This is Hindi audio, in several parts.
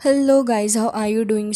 Hello guys, how are you doing.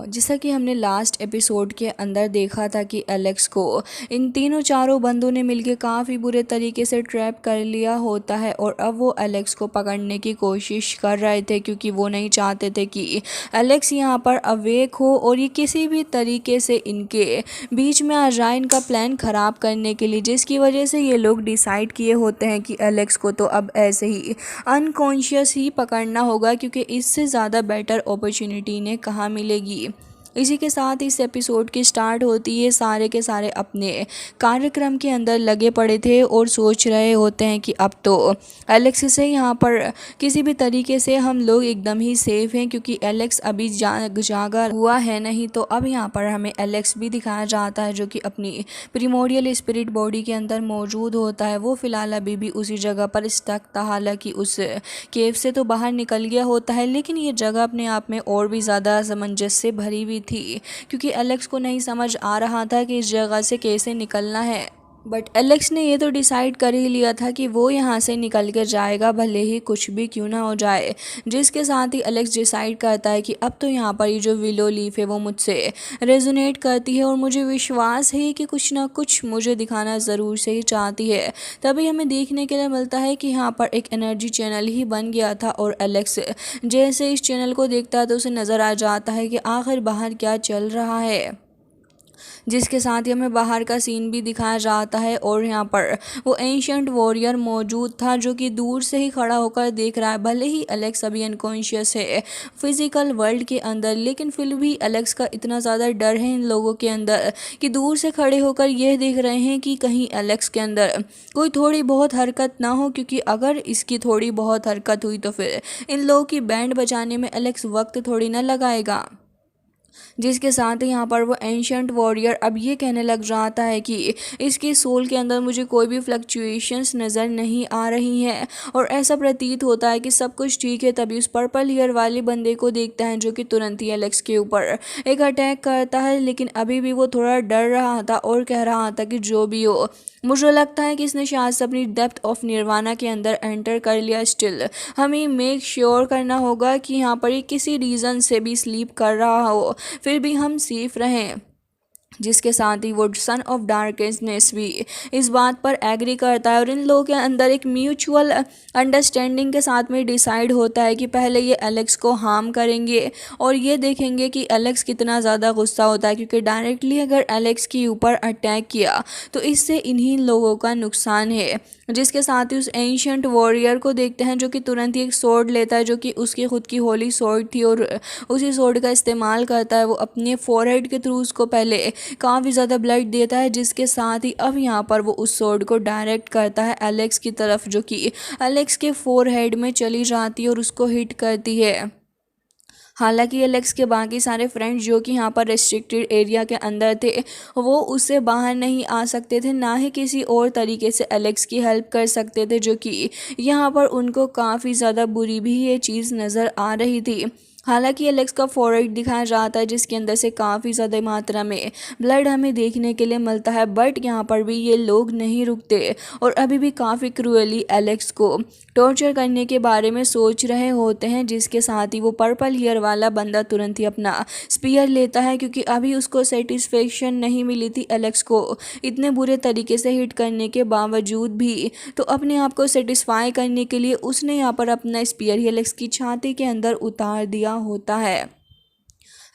जैसा कि हमने लास्ट एपिसोड के अंदर देखा था कि एलेक्स को इन तीनों चारों बंदों ने मिलकर काफ़ी बुरे तरीके से ट्रैप कर लिया होता है और अब वो एलेक्स को पकड़ने की कोशिश कर रहे थे क्योंकि वो नहीं चाहते थे कि एलेक्स यहाँ पर अवेक हो और ये किसी भी तरीके से इनके बीच में आ जाए इनका प्लान ख़राब करने के लिए, जिसकी वजह से ये लोग डिसाइड किए होते हैं कि एलेक्स को तो अब ऐसे ही अनकॉन्शियस ही पकड़ना होगा क्योंकि इससे ज़्यादा बेटर अपॉर्चुनिटी इन्हें कहाँ मिलेगी। इसी के साथ इस एपिसोड की स्टार्ट होती है। सारे के सारे अपने कार्यक्रम के अंदर लगे पड़े थे और सोच रहे होते हैं कि अब तो एलेक्स से यहाँ पर किसी भी तरीके से हम लोग एकदम ही सेफ हैं क्योंकि एलेक्स अभी जागा हुआ है नहीं। तो अब यहाँ पर हमें एलेक्स भी दिखाया जाता है जो कि अपनी प्रिमोरियल स्पिरिट बॉडी के अंदर मौजूद होता है। वो फिलहाल अभी भी उसी जगह पर स्टक था, हालांकि उस केव से तो बाहर निकल गया होता है, लेकिन ये जगह अपने आप में और भी ज़्यादा असमंजस से भरी हुई थी क्योंकि एलेक्स को नहीं समझ आ रहा था कि इस जगह से कैसे निकलना है। बट एलेक्स ने ये तो डिसाइड कर ही लिया था कि वो यहाँ से निकल कर जाएगा, भले ही कुछ भी क्यों ना हो जाए। जिसके साथ ही एलेक्स डिसाइड करता है कि अब तो यहाँ पर ये जो विलो लीफ है वो मुझसे रेजोनेट करती है और मुझे विश्वास है कि कुछ ना कुछ मुझे दिखाना ज़रूर से ही चाहती है। तभी हमें देखने के लिए मिलता है कि यहाँ पर एक एनर्जी चैनल ही बन गया था और एलेक्स जैसे इस चैनल को देखता है तो उसे नज़र आ जाता है कि आखिर बाहर क्या चल रहा है। जिसके साथ ही हमें बाहर का सीन भी दिखाया जाता है और यहाँ पर वो एंशियंट वॉरियर मौजूद था जो कि दूर से ही खड़ा होकर देख रहा है। भले ही एलेक्स अभी अनकॉन्शियस है फिजिकल वर्ल्ड के अंदर, लेकिन फिर भी एलेक्स का इतना ज़्यादा डर है इन लोगों के अंदर कि दूर से खड़े होकर यह देख रहे हैं कि कहीं एलेक्स के अंदर कोई थोड़ी बहुत हरकत ना हो, क्योंकि अगर इसकी थोड़ी बहुत हरकत हुई तो फिर इन लोगों की बैंड बजाने में एलेक्स वक्त थोड़ी ना लगाएगा। जिसके साथ ही यहाँ पर वो एंशियंट वॉरियर अब ये कहने लग जाता है कि इसके सोल के अंदर मुझे कोई भी फ्लक्चुएशंस नज़र नहीं आ रही हैं और ऐसा प्रतीत होता है कि सब कुछ ठीक है। तभी उस पर्पल हेयर वाले बंदे को देखता है जो कि तुरंत ही एलेक्स के ऊपर एक अटैक करता है, लेकिन अभी भी वो थोड़ा डर रहा था और कह रहा था कि जो भी हो, मुझे लगता है कि इसने शायद से अपनी डेप्थ ऑफ निर्वाणा के अंदर एंटर कर लिया। स्टिल हमें मेक श्योर करना होगा कि यहाँ पर ये किसी रीज़न से भी स्लीप कर रहा हो, फिर भी हम सेफ रहें। जिसके साथ ही वो सन ऑफ डार्कनेस भी इस बात पर एग्री करता है और इन लोगों के अंदर एक म्यूचुअल अंडरस्टैंडिंग के साथ में डिसाइड होता है कि पहले ये एलेक्स को हार्म करेंगे और ये देखेंगे कि एलेक्स कितना ज़्यादा गुस्सा होता है, क्योंकि डायरेक्टली अगर एलेक्स के ऊपर अटैक किया तो इससे इन्हीं लोगों का नुकसान है। जिसके साथ ही उस एंशियंट वॉरियर को देखते हैं जो कि तुरंत ही एक स्वॉर्ड लेता है जो कि उसकी खुद की होली स्वॉर्ड थी और उसी स्वॉर्ड का इस्तेमाल करता है। वो अपने फोरहेड के थ्रू उसको पहले काफ़ी ज़्यादा ब्लड देता है, जिसके साथ ही अब यहाँ पर वो उस स्वॉर्ड को डायरेक्ट करता है एलेक्स की तरफ, जो कि एलेक्स के फोरहेड में चली जाती है और उसको हिट करती है। हालांकि एलेक्स के बाकी सारे फ्रेंड्स जो कि यहाँ पर रेस्ट्रिक्टेड एरिया के अंदर थे वो उससे बाहर नहीं आ सकते थे, ना ही किसी और तरीके से एलेक्स की हेल्प कर सकते थे, जो कि यहाँ पर उनको काफ़ी ज़्यादा बुरी भी ये चीज़ नज़र आ रही थी। हालांकि एलेक्स का फोरहेड दिखाया जाता है जिसके अंदर से काफ़ी ज़्यादा मात्रा में ब्लड हमें देखने के लिए मिलता है, बट यहाँ पर भी ये लोग नहीं रुकते और अभी भी काफ़ी क्रूअली एलेक्स को टॉर्चर करने के बारे में सोच रहे होते हैं। जिसके साथ ही वो पर्पल हेयर वाला बंदा तुरंत ही अपना स्पीयर लेता है, क्योंकि अभी उसको सेटिस्फेक्शन नहीं मिली थी एलेक्स को इतने बुरे तरीके से हिट करने के बावजूद भी। तो अपने आप को सेटिस्फाई करने के लिए उसने यहाँ पर अपना स्पीयर ही एलेक्स की छाती के अंदर उतार दिया होता है।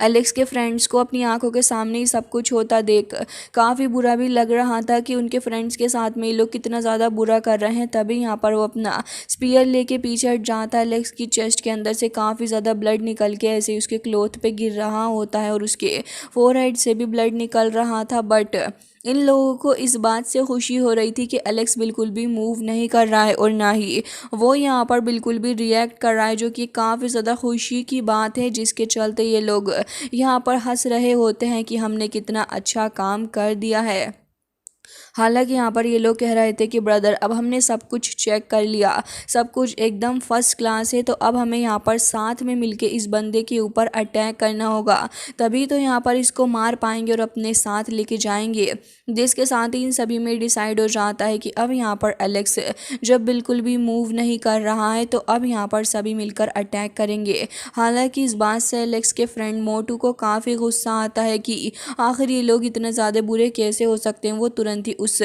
एलेक्स के फ्रेंड्स को अपनी आंखों के सामने ही सब कुछ होता देख काफ़ी बुरा भी लग रहा था कि उनके फ्रेंड्स के साथ में ये लोग कितना ज़्यादा बुरा कर रहे हैं। तभी यहाँ पर वो अपना स्पीयर लेके पीछे हट जाता है। एलेक्स की चेस्ट के अंदर से काफ़ी ज़्यादा ब्लड निकल के ऐसे ही उसके क्लोथ पे गिर रहा होता है और उसके फोरहेड से भी ब्लड निकल रहा था। बट इन लोगों को इस बात से खुशी हो रही थी कि एलेक्स बिल्कुल भी मूव नहीं कर रहा है और ना ही वो यहाँ पर बिल्कुल भी रिएक्ट कर रहा है, जो कि काफ़ी ज़्यादा खुशी की बात है। जिसके चलते ये लोग यहाँ पर हंस रहे होते हैं कि हमने कितना अच्छा काम कर दिया है। हालांकि यहाँ पर ये लोग कह रहे थे कि ब्रदर अब हमने सब कुछ चेक कर लिया, सब कुछ एकदम फर्स्ट क्लास है, तो अब हमें यहाँ पर साथ में मिलके इस बंदे के ऊपर अटैक करना होगा, तभी तो यहाँ पर इसको मार पाएंगे और अपने साथ लेके जाएंगे। जिसके साथ ही इन सभी में डिसाइड हो जाता है कि अब यहाँ पर एलेक्स जब बिल्कुल भी मूव नहीं कर रहा है तो अब यहाँ पर सभी मिलकर अटैक करेंगे। हालांकि इस बात से एलेक्स के फ्रेंड मोटू को काफ़ी गुस्सा आता है कि आखिर ये लोग इतने ज़्यादा बुरे कैसे हो सकते हैं। वो तुरंत ही उस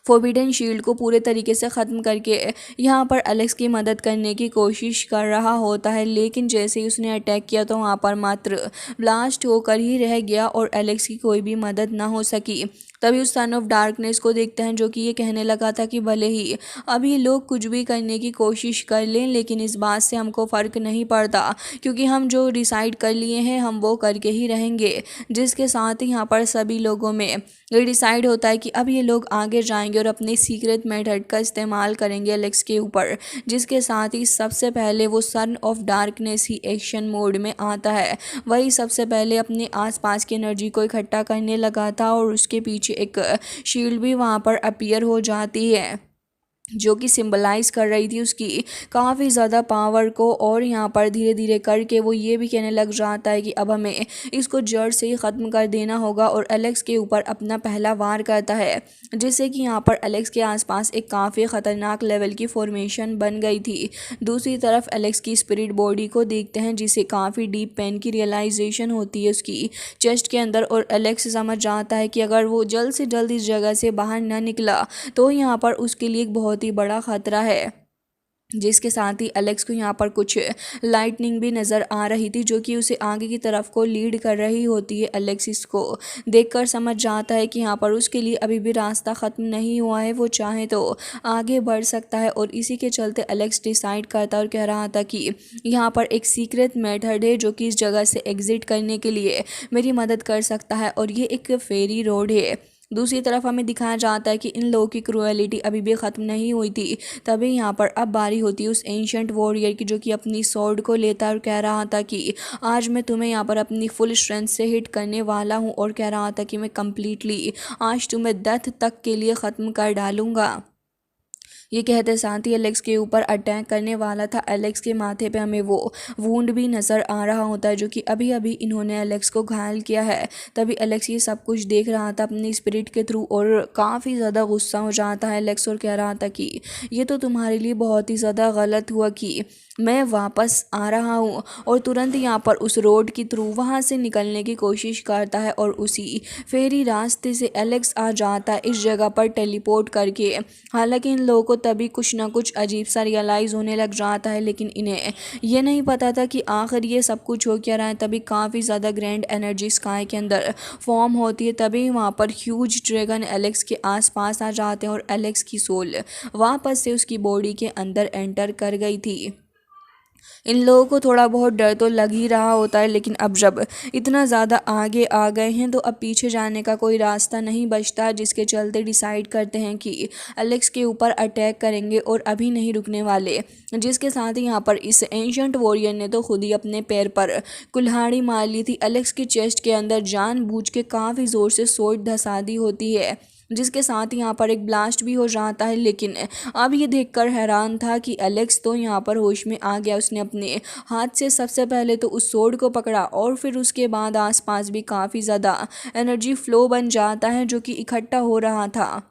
फोर्बिडन शील्ड को पूरे तरीके से ख़त्म करके यहाँ पर एलेक्स की मदद करने की कोशिश कर रहा होता है, लेकिन जैसे ही उसने अटैक किया तो वहाँ पर मात्र ब्लास्ट होकर ही रह गया और एलेक्स की कोई भी मदद ना हो सकी। तभी उस सन ऑफ डार्कनेस को देखते हैं जो कि ये कहने लगा था कि भले ही अभी लोग कुछ भी करने की कोशिश कर लें, लेकिन इस बात से हमको फ़र्क नहीं पड़ता क्योंकि हम जो डिसाइड कर लिए हैं हम वो करके ही रहेंगे। जिसके साथ ही यहाँ पर सभी लोगों में ये डिसाइड होता है कि अब ये लोग आगे जाएंगे और अपने सीक्रेट मेथड का इस्तेमाल करेंगे एलेक्स के ऊपर। जिसके साथ ही सबसे पहले वो son of darkness he action mode में आता है। वही सबसे पहले अपने आसपास की एनर्जी को इकट्ठा करने लगा था और उसके पीछे एक शील्ड भी वहाँ पर अपीयर हो जाती है जो कि सिंबलाइज कर रही थी उसकी काफ़ी ज़्यादा पावर को। और यहाँ पर धीरे धीरे करके वो ये भी कहने लग जाता है कि अब हमें इसको जड़ से ही ख़त्म कर देना होगा और एलेक्स के ऊपर अपना पहला वार करता है, जिससे कि यहाँ पर एलेक्स के आसपास एक काफ़ी ख़तरनाक लेवल की फॉर्मेशन बन गई थी। दूसरी तरफ एलेक्स की स्पिरिट बॉडी को देखते हैं जिसे काफ़ी डीप पेन की रियलाइजेशन होती है उसकी चेस्ट के अंदर, और एलेक्स समझ जाता है कि अगर वो जल्द से जल्द इस जगह से बाहर ना निकला तो यहाँ पर उसके लिए एक बहुत ही बड़ा खतरा है। जिसके साथ ही एलेक्स को यहाँ पर कुछ लाइटनिंग भी नज़र आ रही थी जो कि उसे आगे की तरफ को लीड कर रही होती है। एलेक्स इसको देखकर समझ जाता है कि यहाँ पर उसके लिए अभी भी रास्ता ख़त्म नहीं हुआ है, वो चाहे तो आगे बढ़ सकता है। और इसी के चलते एलेक्स डिसाइड करता और कह रहा था कि यहाँ पर एक सीक्रेट मेथड है जो कि इस जगह से एग्ज़िट करने के लिए मेरी मदद कर सकता है और ये एक फेरी रोड है। दूसरी तरफ हमें दिखाया जाता है कि इन लोगों की क्रूएलिटी अभी भी ख़त्म नहीं हुई थी। तभी यहाँ पर अब बारी होती है उस एंशंट वॉरियर की जो कि अपनी स्वॉर्ड को लेता और कह रहा था कि आज मैं तुम्हें यहाँ पर अपनी फुल स्ट्रेंथ से हिट करने वाला हूँ, और कह रहा था कि मैं कम्प्लीटली आज तुम्हें डेथ तक के लिए ख़त्म कर डालूँगा। ये कहते साथ ही एलेक्स के ऊपर अटैक करने वाला था। एलेक्स के माथे पे हमें वो वुंड भी नज़र आ रहा होता है जो कि अभी अभी इन्होंने एलेक्स को घायल किया है। तभी एलेक्स ये सब कुछ देख रहा था अपनी स्पिरिट के थ्रू और काफ़ी ज़्यादा गुस्सा हो जाता है एलेक्स और कह रहा था कि ये तो तुम्हारे लिए बहुत ही ज़्यादा गलत हुआ कि मैं वापस आ रहा हूँ। और तुरंत यहाँ पर उस रोड के थ्रू वहाँ से निकलने की कोशिश करता है और उसी फेरी रास्ते से एलेक्स आ जाता है इस जगह पर टेलीपोर्ट करके। हालांकि इन लोगों को तभी कुछ ना कुछ अजीब सा रियलाइज़ होने लग जाता है, लेकिन इन्हें ये नहीं पता था कि आखिर ये सब कुछ हो क्या रहा है। तभी काफ़ी ज़्यादा ग्रैंड एनर्जी स्काई के अंदर फॉर्म होती है। तभी वहाँ पर ह्यूज ड्रैगन एलेक्स के आसपास आ जाते हैं और एलेक्स की सोल वापस से उसकी बॉडी के अंदर एंटर कर गई थी। इन लोगों को थोड़ा बहुत डर तो लग ही रहा होता है, लेकिन अब जब इतना ज़्यादा आगे आ गए हैं तो अब पीछे जाने का कोई रास्ता नहीं बचता, जिसके चलते डिसाइड करते हैं कि एलेक्स के ऊपर अटैक करेंगे और अभी नहीं रुकने वाले। जिसके साथ ही यहाँ पर इस एंशंट वॉरियर ने तो खुद ही अपने पैर पर कुल्हाड़ी मार ली थी। एलेक्स की चेस्ट के अंदर जानबूझ के काफ़ी ज़ोर से सोट धसा दी होती है, जिसके साथ यहाँ पर एक ब्लास्ट भी हो जाता है। लेकिन अब ये देखकर हैरान था कि एलेक्स तो यहाँ पर होश में आ गया। उसने अपने हाथ से सबसे पहले तो उस सोर्ड को पकड़ा और फिर उसके बाद आसपास भी काफ़ी ज़्यादा एनर्जी फ्लो बन जाता है जो कि इकट्ठा हो रहा था।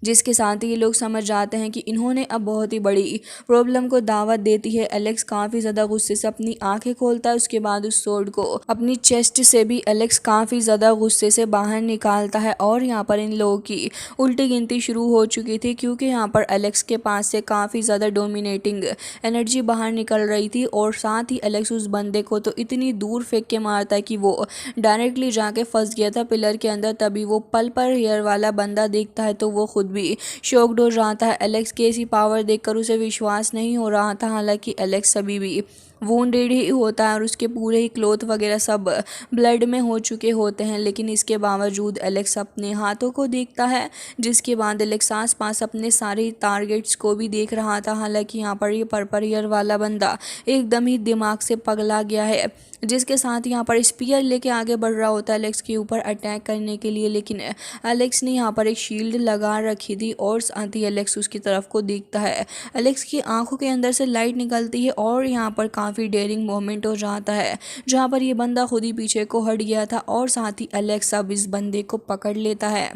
जिसके साथ ही ये लोग समझ जाते हैं कि इन्होंने अब बहुत ही बड़ी प्रॉब्लम को दावत देती है। एलेक्स काफ़ी ज़्यादा गुस्से से अपनी आंखें खोलता है। उसके बाद उस सोर्ड को अपनी चेस्ट से भी एलेक्स काफ़ी ज़्यादा गुस्से से बाहर निकालता है। और यहाँ पर इन लोगों की उल्टी गिनती शुरू हो चुकी थी क्योंकि यहाँ पर एलेक्स के पास से काफ़ी ज़्यादा डोमिनेटिंग एनर्जी बाहर निकल रही थी। और साथ ही एलेक्स उस बंदे को तो इतनी दूर फेंक के मारता है कि वो डायरेक्टली जाके फंस गया था पिलर के अंदर। तभी वो पल पर हेयर वाला बंदा देखता है तो वो खुद भी शॉक्ड हो जाता है। एलेक्स के ऐसी पावर देखकर उसे विश्वास नहीं हो रहा था। हालांकि एलेक्स अभी भी वुंडेड ही होता है और उसके पूरे ही क्लोथ वगैरह सब ब्लड में हो चुके होते हैं, लेकिन इसके बावजूद एलेक्स अपने हाथों को देखता है, जिसके बाद एलेक्स आस पास अपने सारे टारगेट्स को भी देख रहा था। हालांकि यहाँ पर ये पर्पल ईयर वाला बंदा एकदम ही दिमाग से पगला गया है, जिसके साथ यहाँ पर स्पीयर लेके आगे बढ़ रहा होता है एलेक्स के ऊपर अटैक करने के लिए, लेकिन एलेक्स ने यहाँ पर एक शील्ड लगा रखी थी और साथ ही एलेक्स उसकी तरफ को देखता है। एलेक्स की आंखों के अंदर से लाइट निकलती है और यहाँ पर काफ़ी डेयरिंग मोमेंट हो जाता है, जहाँ पर ये बंदा खुद ही पीछे को हट गया था और साथ ही एलेक्स अब इस बंदे को पकड़ लेता है।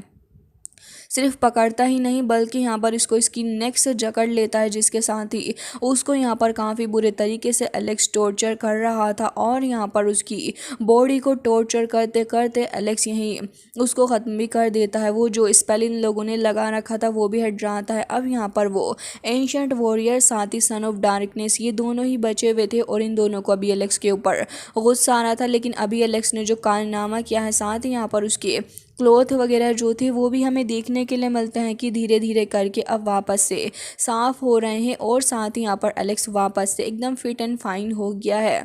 सिर्फ पकड़ता ही नहीं बल्कि यहाँ पर इसको इसकी नेक से जकड़ लेता है, जिसके साथ ही उसको यहाँ पर काफ़ी बुरे तरीके से एलेक्स टॉर्चर कर रहा था और यहाँ पर उसकी बॉडी को टॉर्चर करते करते एलेक्स यहीं उसको ख़त्म भी कर देता है। वो जो स्पेल इन लोगों ने लगा रखा था वो भी हट जाता है। अब यहाँ पर वो एंशिएंट वॉरियर साथ ही सन ऑफ डार्कनेस ये दोनों ही बचे हुए थे और इन दोनों को अभी एलेक्स के ऊपर गुस्सा आ रहा था, लेकिन अभी एलेक्स ने जो कारनामा किया है, साथ ही यहाँ पर उसके क्लॉथ वगैरह जो थे वो भी हमें देखने के लिए मिलते हैं कि धीरे धीरे करके अब वापस से साफ़ हो रहे हैं और साथ ही यहाँ पर एलेक्स वापस से एकदम फिट एंड फाइन हो गया है।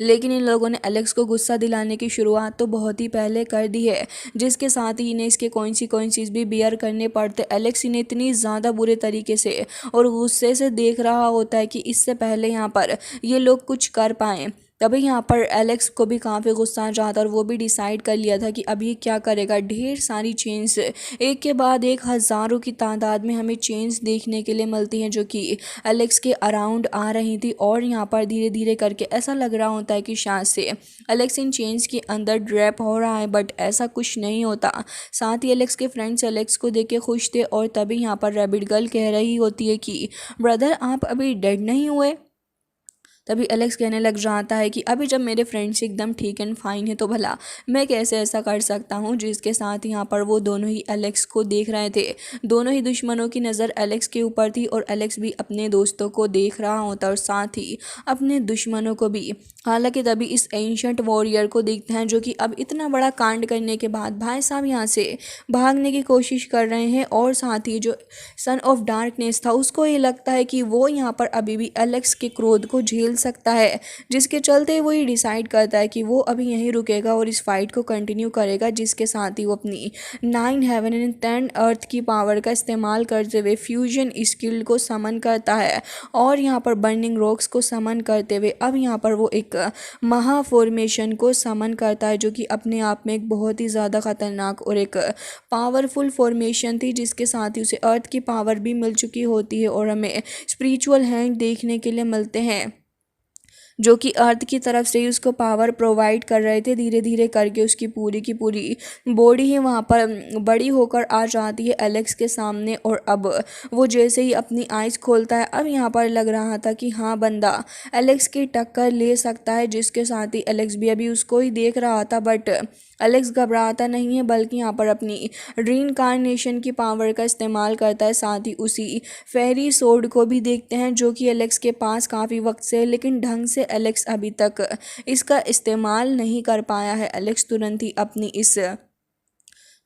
लेकिन इन लोगों ने एलेक्स को गुस्सा दिलाने की शुरुआत तो बहुत ही पहले कर दी है, जिसके साथ ही इन्हें इसके कॉन्सिक्वेंसेस भी बियर करने पड़ते। एलेक्स इन्हें इतनी ज़्यादा बुरे तरीके से और गुस्से से देख रहा होता है कि इससे पहले यहाँ पर ये लोग कुछ कर पाएँ। तभी यहाँ पर एलेक्स को भी काफ़ी गुस्सा आ जाता और वो भी डिसाइड कर लिया था कि अभी क्या करेगा। ढेर सारी चेन्स एक के बाद एक हज़ारों की तादाद में हमें चेन्स देखने के लिए मिलती हैं, जो कि एलेक्स के अराउंड आ रही थी और यहाँ पर धीरे धीरे करके ऐसा लग रहा होता है कि शायद से एलेक्स इन चेन्स के अंदर ड्रैप हो रहा है, बट ऐसा कुछ नहीं होता। साथ ही एलेक्स के फ्रेंड्स एलेक्स को देख के खुश थे और तभी यहाँ पर रैबिट गर्ल कह रही होती है कि ब्रदर आप अभी डेड नहीं हुए। तभी एलेक्स कहने लग जाता है कि अभी जब मेरे फ्रेंड्स एकदम ठीक एंड फाइन है तो भला मैं कैसे ऐसा कर सकता हूँ। जिसके साथ यहाँ पर वो दोनों ही एलेक्स को देख रहे थे। दोनों ही दुश्मनों की नज़र एलेक्स के ऊपर थी और एलेक्स भी अपने दोस्तों को देख रहा होता और साथ ही अपने दुश्मनों को भी। हालांकि तभी इस एंशिएंट वॉरियर को देखते हैं, जो कि अब इतना बड़ा कांड करने के बाद भाई साहब यहाँ से भागने की कोशिश कर रहे हैं और साथ ही जो सन ऑफ डार्कनेस था उसको ये लगता है कि वो यहाँ पर अभी भी एलेक्स के क्रोध को झेल सकता है, जिसके चलते वो ये डिसाइड करता है कि वो अभी यहीं रुकेगा और इस फाइट को कंटिन्यू करेगा। जिसके साथ ही वो अपनी 9 हेवन एंड 10 अर्थ की पावर का इस्तेमाल करते हुए फ्यूजन स्किल को समन करता है और यहाँ पर बर्निंग रॉक्स को समन करते हुए अब यहाँ पर वो एक महा फॉर्मेशन को समन करता है, जो कि अपने आप में एक बहुत ही ज़्यादा खतरनाक और एक पावरफुल फॉर्मेशन थी। जिसके साथ ही उसे अर्थ की पावर भी मिल चुकी होती है और हमें स्पिरिचुअल हैंड देखने के लिए मिलते हैं, जो कि अर्थ की तरफ से ही उसको पावर प्रोवाइड कर रहे थे। धीरे धीरे करके उसकी पूरी की पूरी बॉडी ही वहाँ पर बड़ी होकर आ जाती है एलेक्स के सामने और अब वो जैसे ही अपनी आइज़ खोलता है अब यहाँ पर लग रहा था कि हाँ बंदा एलेक्स की टक्कर ले सकता है। जिसके साथ ही एलेक्स भी अभी उसको ही देख रहा था, बट एलेक्स घबराता नहीं है बल्कि यहाँ पर अपनी रीइंकार्नेशन की पावर का इस्तेमाल करता है। साथ ही उसी फेरी सोर्ड को भी देखते हैं, जो कि एलेक्स के पास काफ़ी वक्त से है, लेकिन ढंग से एलेक्स अभी तक इसका इस्तेमाल नहीं कर पाया है। एलेक्स तुरंत ही अपनी इस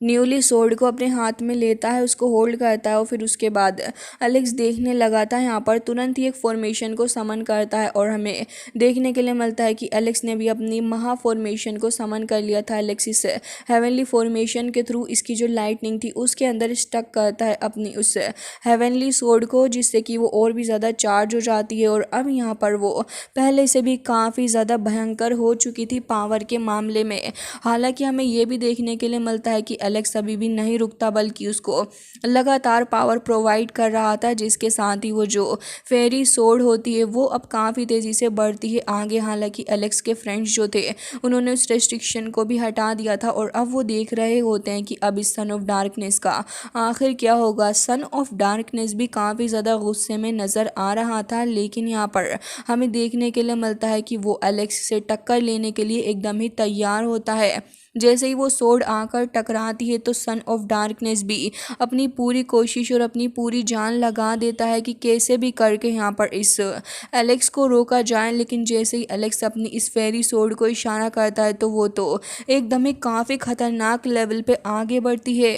न्यूली सोर्ड को अपने हाथ में लेता है, उसको होल्ड करता है और फिर उसके बाद एलेक्स देखने लगा था। यहाँ पर तुरंत ही एक फॉर्मेशन को समन करता है और हमें देखने के लिए मिलता है कि एलेक्स ने भी अपनी महा फॉर्मेशन को समन कर लिया था। एलेक्स इस हेवनली फॉर्मेशन के थ्रू इसकी जो लाइटनिंग थी उसके अंदर स्टक करता है अपनी उस हेवनली सोर्ड को, जिससे कि वो और भी ज़्यादा चार्ज हो जाती है और अब यहाँ पर वो पहले से भी काफ़ी ज़्यादा भयंकर हो चुकी थी पावर के मामले में। हालांकि हमें ये भी देखने के लिए मिलता है कि एलेक्स अभी भी नहीं रुकता बल्कि उसको लगातार पावर प्रोवाइड कर रहा था। जिसके साथ ही वो जो फेरी सोर्ड होती है वो अब काफ़ी तेज़ी से बढ़ती है आगे। हालांकि एलेक्स के फ्रेंड्स जो थे उन्होंने उस रेस्ट्रिक्शन को भी हटा दिया था और अब वो देख रहे होते हैं कि अब इस सन ऑफ डार्कनेस का आखिर क्या होगा। सन ऑफ डार्कनेस भी काफ़ी ज़्यादा गुस्से में नज़र आ रहा था, लेकिन यहाँ पर हमें देखने के लिए मिलता है कि वो एलेक्स से टक्कर लेने के लिए एकदम ही तैयार होता है। जैसे ही वो सोर्ड आकर टकराती है तो सन ऑफ डार्कनेस भी अपनी पूरी कोशिश और अपनी पूरी जान लगा देता है कि कैसे भी करके यहाँ पर इस एलेक्स को रोका जाए। लेकिन जैसे ही एलेक्स अपनी इस फेरी सोर्ड को इशारा करता है तो वो तो एकदम ही काफ़ी खतरनाक लेवल पे आगे बढ़ती है।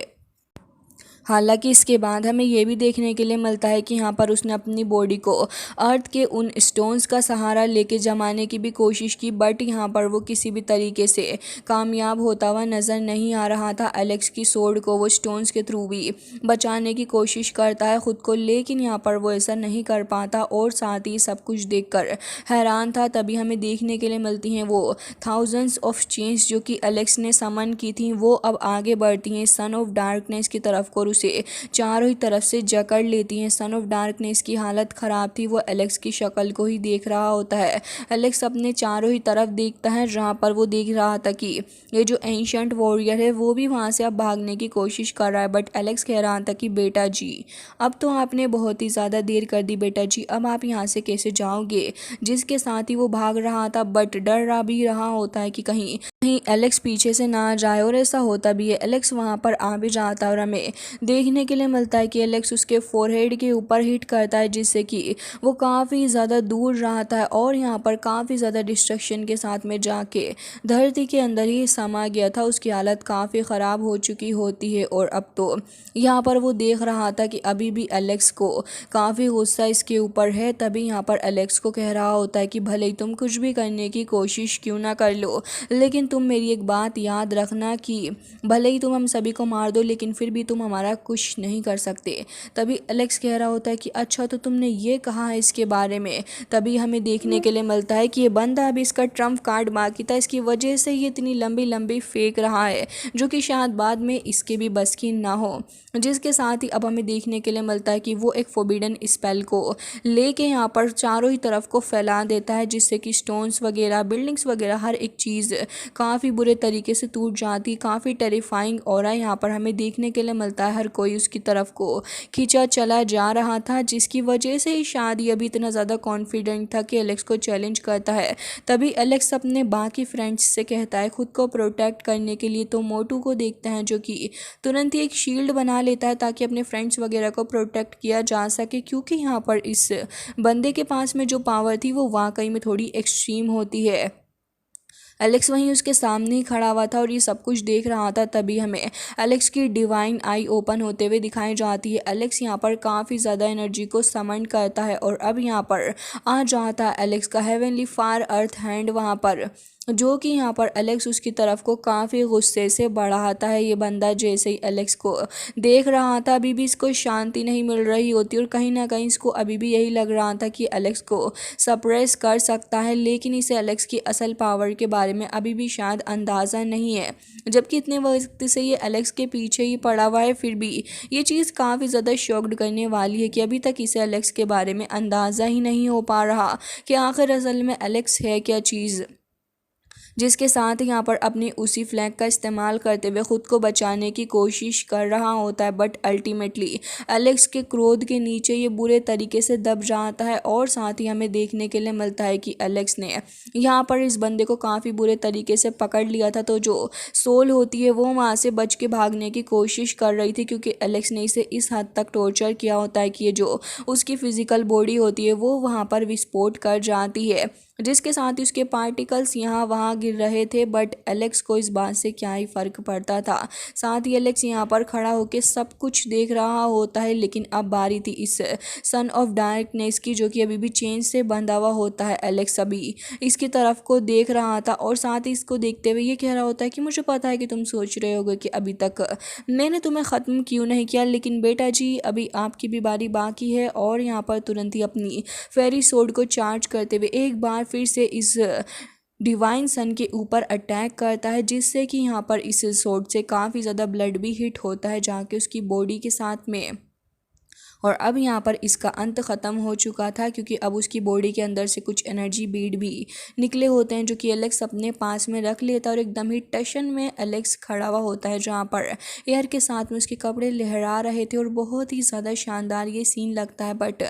हालांकि इसके बाद हमें ये भी देखने के लिए मिलता है कि यहाँ पर उसने अपनी बॉडी को अर्थ के उन स्टोन्स का सहारा लेके जमाने की भी कोशिश की, बट यहाँ पर वो किसी भी तरीके से कामयाब होता हुआ नज़र नहीं आ रहा था। एलेक्स की सोड को वो स्टोन्स के थ्रू भी बचाने की कोशिश करता है खुद को, लेकिन यहाँ पर वो ऐसा नहीं कर पाता और साथ ही सब कुछ देखकर हैरान था। तभी हमें देखने के लिए मिलती हैं वो थाउजेंड्स ऑफ चेंज जो कि एलेक्स ने समन की थी, वो अब आगे बढ़ती हैं सन ऑफ डार्कनेस की तरफ को, उसे चारों ही तरफ से जकड़ लेती हैं। सन ऑफ डार्कनेस की हालत ख़राब थी, वो एलेक्स की शक्ल को ही देख रहा होता है। एलेक्स अपने चारों ही तरफ देखता है, जहाँ पर वो देख रहा था कि ये जो एंशिएंट वॉरियर है वो भी वहाँ से अब भागने की कोशिश कर रहा है, बट एलेक्स कह रहा था कि बेटा जी अब तो आपने बहुत ही ज़्यादा देर कर दी बेटा जी, अब आप यहाँ से कैसे जाओगे। जिसके साथ ही वो भाग रहा था, बट डर रहा भी रहा होता है कि कहीं कहीं एलेक्स पीछे से ना आ जाए, और ऐसा होता भी है। एलेक्स वहाँ पर आ भी जाता है और हमें देखने के लिए मिलता है कि एलेक्स उसके फोरहेड के ऊपर हिट करता है, जिससे कि वो काफ़ी ज़्यादा दूर रहता है और यहाँ पर काफ़ी ज़्यादा डिस्ट्रक्शन के साथ में जाके धरती के अंदर ही समा गया था। उसकी हालत काफ़ी ख़राब हो चुकी होती है और अब तो यहाँ पर वो देख रहा था कि अभी भी एलेक्स को काफ़ी गुस्सा इसके ऊपर है। तभी यहाँ पर एलेक्स को कह रहा होता है कि भले ही तुम कुछ भी करने की कोशिश क्यों ना कर लो, लेकिन तुम मेरी एक बात याद रखना कि भले ही तुम हम सभी को मार दो, लेकिन फिर भी तुम हमारा कुछ नहीं कर सकते। तभी एलेक्स कह रहा होता है कि अच्छा तो तुमने ये कहा है इसके बारे में। तभी हमें देखने के लिए मिलता है कि ये बंदा अभी इसका ट्रम्प कार्ड बाकी था, इसकी वजह से ये इतनी लंबी लंबी फेंक रहा है जो कि शायद बाद में इसके भी बस की ना हो। जिसके साथ ही अब हमें देखने के लिए मिलता है कि वो एक फोबिडन स्पेल को लेके यहाँ पर चारों ही तरफ को फैला देता है, जिससे कि स्टोन्स वगैरह बिल्डिंग्स वगैरह हर एक चीज़ काफ़ी बुरे तरीके से टूट जाती। काफ़ी टेरिफाइंग और यहाँ पर हमें देखने के लिए मिलता है हर कोई उसकी तरफ को खींचा चला जा रहा था, जिसकी वजह से ही शायद ये अभी इतना ज़्यादा कॉन्फिडेंट था कि एलेक्स को चैलेंज करता है। तभी एलेक्स अपने बाकी फ्रेंड्स से कहता है खुद को प्रोटेक्ट करने के लिए, तो मोटू को देखता है जो कि तुरंत ही एक शील्ड बना लेता है ताकि अपने फ्रेंड्स वगैरह को प्रोटेक्ट किया जा सके, क्योंकि यहाँ पर इस बंदे के पास में जो पावर थी वो वाकई में थोड़ी एक्सट्रीम होती है। एलेक्स वहीं उसके सामने ही खड़ा हुआ था और ये सब कुछ देख रहा था। तभी हमें एलेक्स की डिवाइन आई ओपन होते हुए दिखाई जाती है। एलेक्स यहाँ पर काफ़ी ज़्यादा एनर्जी को समन करता है और अब यहाँ पर आ जाता है एलेक्स का हेवनली फार अर्थ हैंड वहाँ पर, जो कि यहाँ पर एलेक्स उसकी तरफ को काफ़ी गुस्से से बढ़ाता है। ये बंदा जैसे ही एलेक्स को देख रहा था, अभी भी इसको शांति नहीं मिल रही होती और कहीं ना कहीं इसको अभी भी यही लग रहा था कि एलेक्स को सप्रेस कर सकता है, लेकिन इसे एलेक्स की असल पावर के बारे में अभी भी शायद अंदाज़ा नहीं है। जबकि इतने वक्त से ये एलेक्स के पीछे ही पड़ा हुआ है, फिर भी ये चीज़ काफ़ी ज़्यादा शॉक्ड करने वाली है कि अभी तक इसे एलेक्स के बारे में अंदाज़ा ही नहीं हो पा रहा कि आखिर असल में एलेक्स है क्या चीज़। जिसके साथ ही यहाँ पर अपनी उसी फ्लैग का इस्तेमाल करते हुए ख़ुद को बचाने की कोशिश कर रहा होता है, बट अल्टीमेटली एलेक्स के क्रोध के नीचे ये बुरे तरीके से दब जाता है। और साथ ही हमें देखने के लिए मिलता है कि एलेक्स ने यहाँ पर इस बंदे को काफ़ी बुरे तरीके से पकड़ लिया था, तो जो सोल होती है वो वहाँ से बच के भागने की कोशिश कर रही थी, क्योंकि एलेक्स ने इसे इस हद तक टॉर्चर किया होता है कि ये जो उसकी फ़िज़िकल बॉडी होती है वो वहाँ पर विस्फोट कर जाती है, जिसके साथ ही उसके पार्टिकल्स यहाँ वहाँ गिर रहे थे। बट एलेक्स को इस बात से क्या ही फ़र्क पड़ता था। साथ ही एलेक्स यहाँ पर खड़ा होकर सब कुछ देख रहा होता है, लेकिन अब बारी थी इस सन ऑफ डार्कनेस की, जो कि अभी भी चेन से बंधा हुआ होता है। एलेक्स अभी इसकी तरफ को देख रहा था और साथ ही इसको देखते हुए ये कह रहा होता है कि मुझे पता है कि तुम सोच रहे होगे कि अभी तक मैंने तुम्हें ख़त्म क्यों नहीं किया, लेकिन बेटा जी अभी आपकी भी बारी बाकी है। और यहाँ पर तुरंत ही अपनी फेरी सोड को चार्ज करते हुए एक बार फिर से इस डिवाइन सन के ऊपर अटैक करता है, जिससे कि यहाँ पर इस सोड से काफ़ी ज़्यादा ब्लड भी हिट होता है जाके उसकी बॉडी के साथ में। और अब यहाँ पर इसका अंत ख़त्म हो चुका था, क्योंकि अब उसकी बॉडी के अंदर से कुछ एनर्जी बीड भी निकले होते हैं, जो कि एलेक्स अपने पास में रख लेता है। और एकदम ही टशन में एलेक्स खड़ा हुआ होता है, जहाँ पर एयर के साथ में उसके कपड़े लहरा रहे थे और बहुत ही ज़्यादा शानदार ये सीन लगता है। बट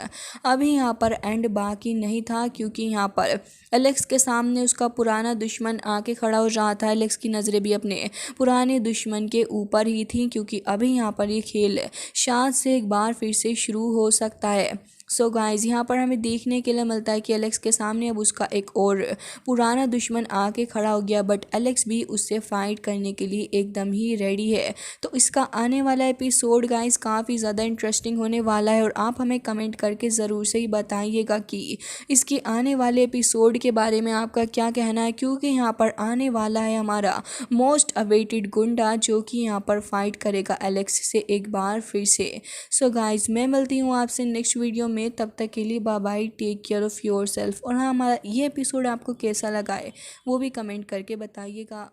अभी यहाँ पर एंड बाकी नहीं था, क्योंकि यहाँ पर एलेक्स के सामने उसका पुराना दुश्मन आके खड़ा हो जाता है। एलेक्स की नज़रें भी अपने पुराने दुश्मन के ऊपर ही थी, क्योंकि अभी यहाँ पर ये खेल शायद से एक बार फिर से शुरू हो सकता है। सो गाइस यहाँ पर हमें देखने के लिए मिलता है कि एलेक्स के सामने अब उसका एक और पुराना दुश्मन आके खड़ा हो गया, बट एलेक्स भी उससे फाइट करने के लिए एकदम ही रेडी है। तो इसका आने वाला एपिसोड गाइस काफ़ी ज़्यादा इंटरेस्टिंग होने वाला है, और आप हमें कमेंट करके ज़रूर से ही बताइएगा कि इसके आने वाले एपिसोड के बारे में आपका क्या कहना है, क्योंकि यहाँ पर आने वाला है हमारा मोस्ट अवेटेड गुंडा, जो कि यहाँ पर फाइट करेगा एलेक्स से एक बार फिर से। सो गाइज मैं मिलती हूँ आपसे नेक्स्ट वीडियो में, तब तक के लिए bye bye, take care of yourself. और हाँ, हमारा ये एपिसोड आपको कैसा लगा है वो भी कमेंट करके बताइएगा।